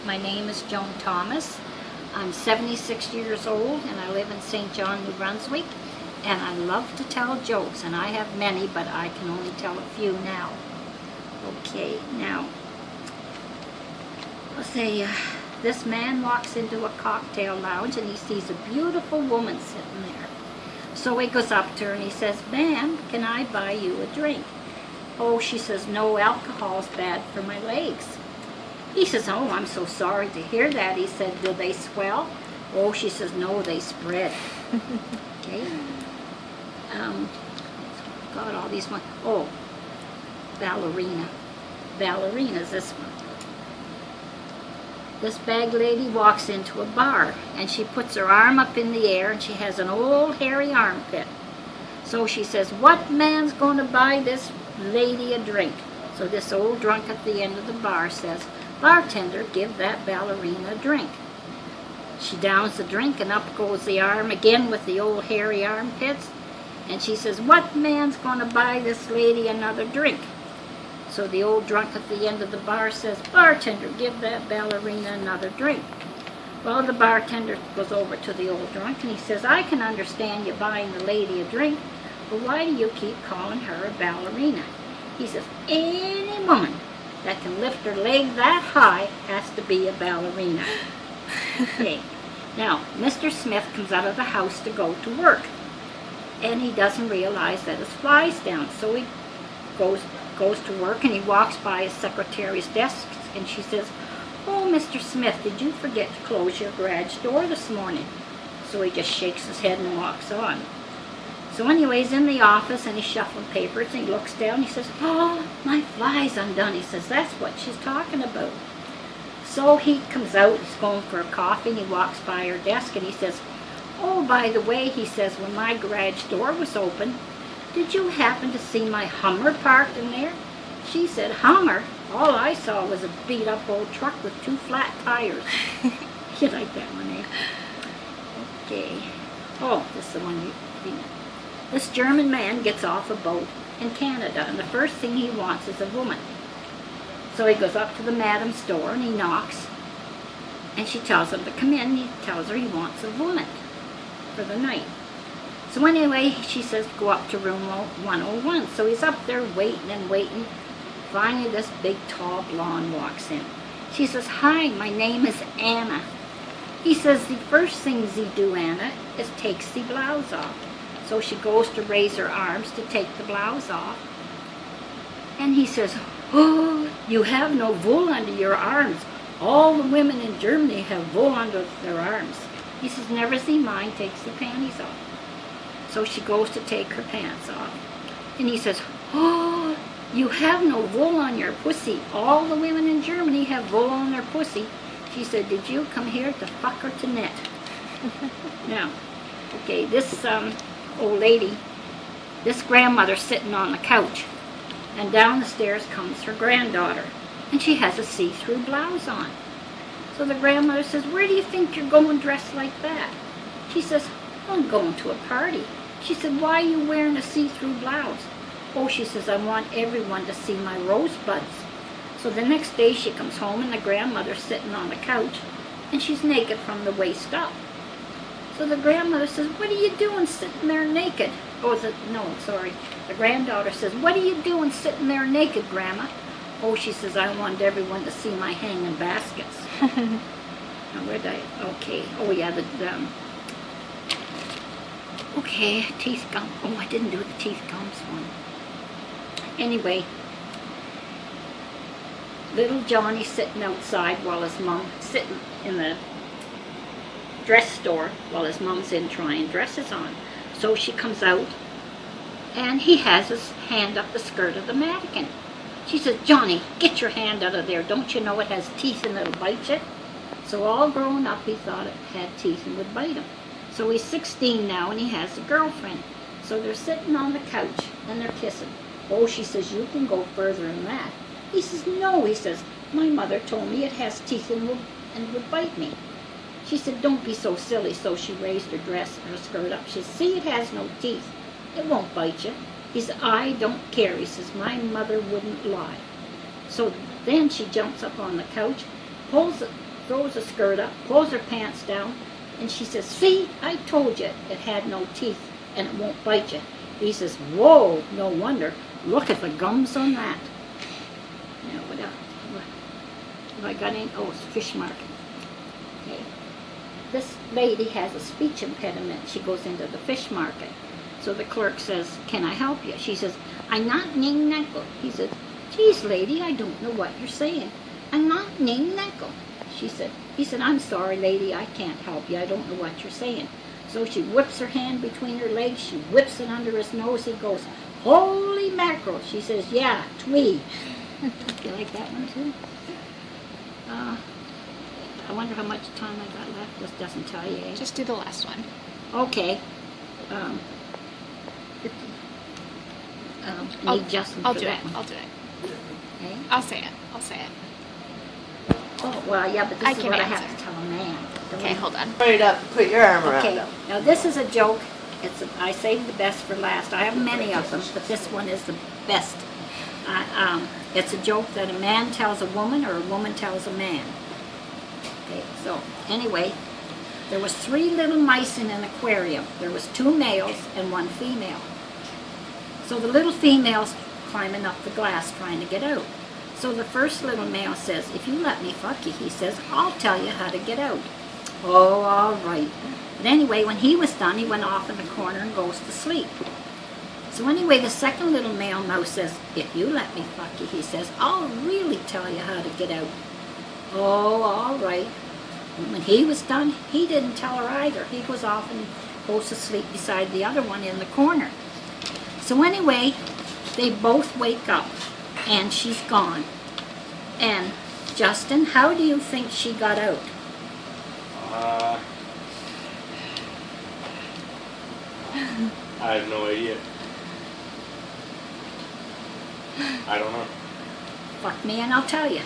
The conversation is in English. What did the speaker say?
My name is Joan Thomas. I'm 76 years old and I live in St. John, New Brunswick. And I love to tell jokes, and I have many, but I can only tell a few now. Okay, now, let's say this man walks into a cocktail lounge and he sees a beautiful woman sitting there. So he goes up to her and he says, "Ma'am, can I buy you a drink?" Oh, she says, "No, alcohol's bad for my legs." He says, "Oh, I'm so sorry to hear that." He said, "Do they swell?" Oh, she says, "No, they spread." Okay. Got all these ones. Oh, ballerina. Ballerina's this one. This bag lady walks into a bar and she puts her arm up in the air and she has an old hairy armpit. So she says, "What man's going to buy this lady a drink?" So this old drunk at the end of the bar says, "Bartender, give that ballerina a drink." She downs the drink and up goes the arm again with the old hairy armpits. And she says, "What man's going to buy this lady another drink?" So the old drunk at the end of the bar says, "Bartender, give that ballerina another drink." Well, the bartender goes over to the old drunk and he says, "I can understand you buying the lady a drink, but why do you keep calling her a ballerina?" He says, "Any woman that can lift her leg that high has to be a ballerina." Okay. Now, Mr. Smith comes out of the house to go to work. And he doesn't realize that his fly's down. So he goes to work and he walks by his secretary's desk and she says, "Oh, Mr. Smith, did you forget to close your garage door this morning?" So he just shakes his head and walks on. So anyway, he's in the office and he's shuffling papers and he looks down and he says, "Oh, my fly's undone." He says, "That's what she's talking about." So he comes out, he's going for a coffee and he walks by her desk and he says, "Oh, by the way," he says, "when my garage door was open, did you happen to see my Hummer parked in there?" She said, "Hummer? All I saw was a beat-up old truck with 2 flat tires." You like that one, eh? Okay. Oh, this is the one you know. This German man gets off a boat in Canada, and the first thing he wants is a woman. So he goes up to the madam's door, and he knocks, and she tells him to come in. He tells her he wants a woman for the night. So anyway, she says go up to room 101. So he's up there waiting and waiting. Finally, this big, tall blonde walks in. She says, "Hi, my name is Anna." He says, "The first things you do, Anna, is takes the blouse off." So she goes to raise her arms to take the blouse off. And he says, "Oh, you have no wool under your arms. All the women in Germany have wool under their arms." He says, "Never see mine," takes the panties off. So she goes to take her pants off. And he says, "Oh, you have no wool on your pussy. All the women in Germany have wool on their pussy." She said, "Did you come here to fuck or to knit?" Now, okay, this old lady, this grandmother's sitting on the couch. And down the stairs comes her granddaughter. And she has a see-through blouse on. So the grandmother says, "Where do you think you're going dressed like that?" She says, "I'm going to a party." She said, "Why are you wearing a see-through blouse?" Oh, she says, "I want everyone to see my rosebuds." So the next day she comes home and the grandmother's sitting on the couch and she's naked from the waist up. So the grandmother says, "What are you doing sitting there naked?" The granddaughter says, "What are you doing sitting there naked, Grandma?" Oh, she says, "I want everyone to see my hanging baskets." Now, where did okay, oh yeah, okay, teeth gum. Oh, I didn't do the teeth gums one. Anyway, little Johnny sitting outside while his mom, sitting in the dress store while his mom's in trying dresses on. So she comes out, and he has his hand up the skirt of the mannequin. She says, "Johnny, get your hand out of there. Don't you know it has teeth and it'll bite you?" So all grown up, he thought it had teeth and would bite him. So he's 16 now, and he has a girlfriend. So they're sitting on the couch, and they're kissing. Oh, she says, "You can go further than that." He says, "No," he says, "my mother told me it has teeth and would bite me." She said, "Don't be so silly." So she raised her dress, her skirt up. She said, "See, it has no teeth. It won't bite you." He said, "I don't care." He says, "My mother wouldn't lie." So then she jumps up on the couch, pulls throws a skirt up, pulls her pants down, and she says, see, I told you it had no teeth and it won't bite you. He says, whoa, no wonder. Look at the gums on that. Now, what else? Have I got any? Oh, it's fish market. Okay. This lady has a speech impediment. She goes into the fish market. So the clerk says, can I help you? She says, I'm not ning knuckle. He says, geez, lady, I don't know what you're saying. I'm not ning knuckle. He said, I'm sorry, lady, I can't help you. I don't know what you're saying. So she whips her hand between her legs. She whips it under his nose. He goes, holy mackerel. She says, yeah, twee. You like that one too? I wonder how much time I got left. This doesn't tell you. Eh? Just do the last one. Okay. Need Justin I'll for do that it. one. I'll do it. Okay. I'll say it. I'll say it. Oh, well, yeah, but I this is can what I answer. have to tell a man. Okay, hold on. Right up, put your arm around Okay, him. now this is a joke. I saved the best for last. I have many of them, but this one is the best. It's a joke that a man tells a woman or a woman tells a man. Okay, so anyway, there was 3 little mice in an aquarium. There was 2 males and 1 female. So the little female's climbing up the glass trying to get out. So the first little male says, if you let me fuck you, he says, I'll tell you how to get out. Oh, all right. But anyway, when he was done, he went off in the corner and goes to sleep. So anyway, the second little male mouse says, if you let me fuck you, he says, I'll really tell you how to get out. Oh, all right. And when he was done, he didn't tell her either. He goes off and goes to sleep beside the other one in the corner. So anyway, they both wake up, and she's gone. And Justin, how do you think she got out? I have no idea. I don't know. Fuck me and I'll tell you.